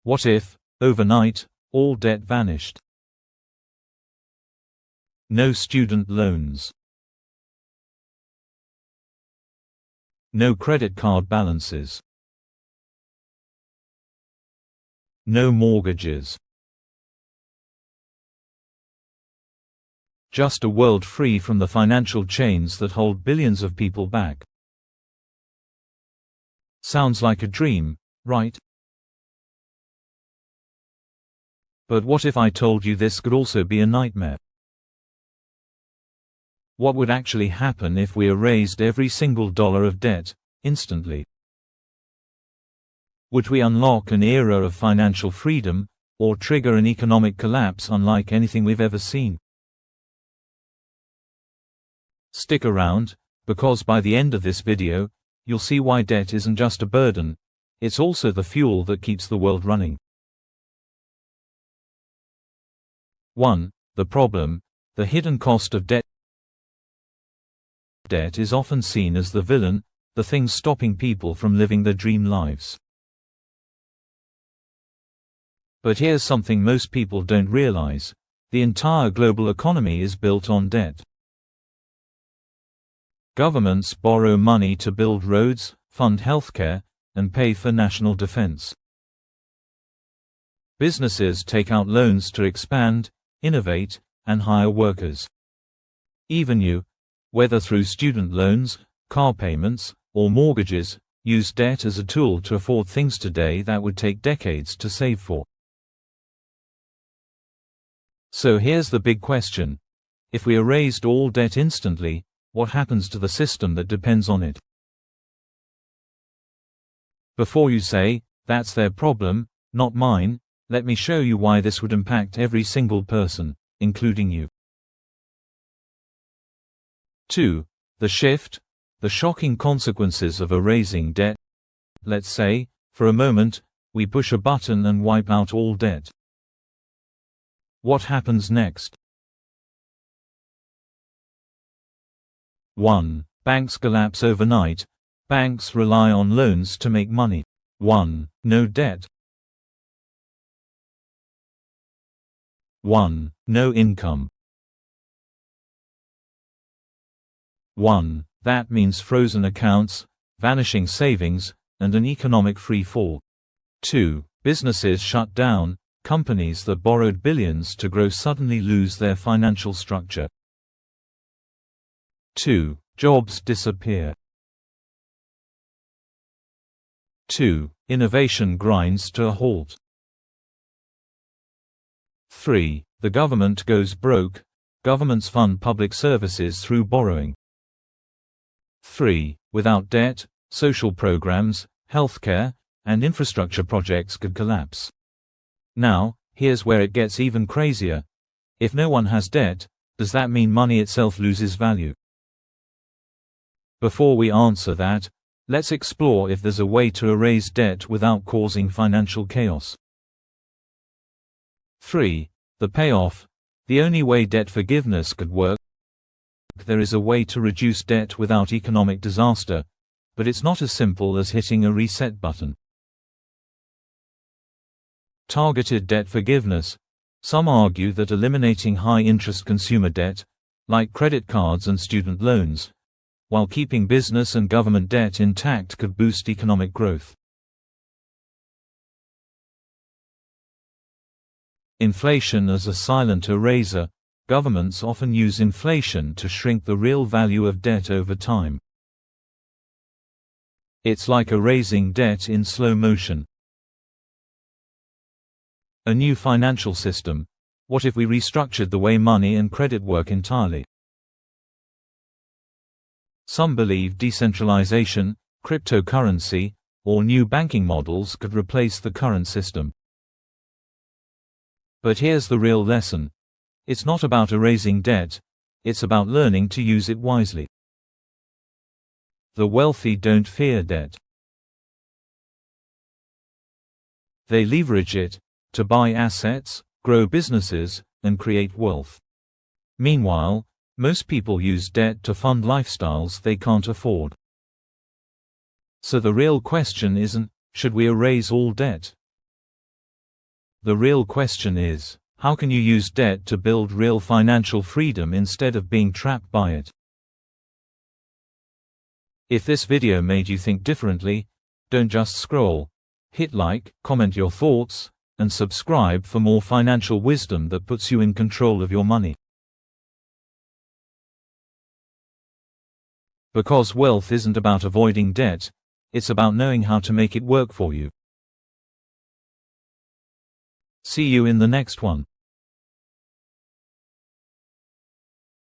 What if, overnight, all debt vanished? No student loans. No credit card balances. No mortgages. Just a world free from the financial chains that hold billions of people back. Sounds like a dream, right? But what if I told you this could also be a nightmare? What would actually happen if we erased every single dollar of debt, instantly? Would we unlock an era of financial freedom, or trigger an economic collapse unlike anything we've ever seen? Stick around, because by the end of this video, you'll see why debt isn't just a burden, it's also the fuel that keeps the world running. 1. The problem, the hidden cost of debt. Debt is often seen as the villain, the thing stopping people from living their dream lives. But here's something most people don't realize: the entire global economy is built on debt. Governments borrow money to build roads, fund healthcare, and pay for national defense. Businesses take out loans to expand, innovate, and hire workers. Even you, whether through student loans, car payments, or mortgages, use debt as a tool to afford things today that would take decades to save for. So here's the big question: if we erased all debt instantly, what happens to the system that depends on it? Before you say, "That's their problem, not mine," let me show you why this would impact every single person, including you. 2. The shift, the shocking consequences of erasing debt. Let's say, for a moment, we push a button and wipe out all debt. What happens next? 1. Banks collapse overnight. Banks rely on loans to make money. 1. No debt. 1. No income. 1. That means frozen accounts, vanishing savings, and an economic free fall. 2. Businesses shut down. Companies that borrowed billions to grow suddenly lose their financial structure. 2. Jobs disappear. 2. Innovation grinds to a halt. 3. The government goes broke. Governments fund public services through borrowing. 3. Without debt, social programs, healthcare, and infrastructure projects could collapse. Now, here's where it gets even crazier. If no one has debt, does that mean money itself loses value? Before we answer that, let's explore if there's a way to erase debt without causing financial chaos. 3. The payoff. The only way debt forgiveness could work. There is a way to reduce debt without economic disaster, but it's not as simple as hitting a reset button. Targeted debt forgiveness. Some argue that eliminating high-interest consumer debt, like credit cards and student loans, while keeping business and government debt intact could boost economic growth. Inflation as a silent eraser. Governments often use inflation to shrink the real value of debt over time. It's like erasing debt in slow motion. A new financial system. What if we restructured the way money and credit work entirely? Some believe decentralization, cryptocurrency, or new banking models could replace the current system. But here's the real lesson. It's not about erasing debt, it's about learning to use it wisely. The wealthy don't fear debt. They leverage it to buy assets, grow businesses, and create wealth. Meanwhile, most people use debt to fund lifestyles they can't afford. So the real question isn't, should we erase all debt? The real question is, how can you use debt to build real financial freedom instead of being trapped by it? If this video made you think differently, don't just scroll. Hit like, comment your thoughts, and subscribe for more financial wisdom that puts you in control of your money. Because wealth isn't about avoiding debt, it's about knowing how to make it work for you. See you in the next one.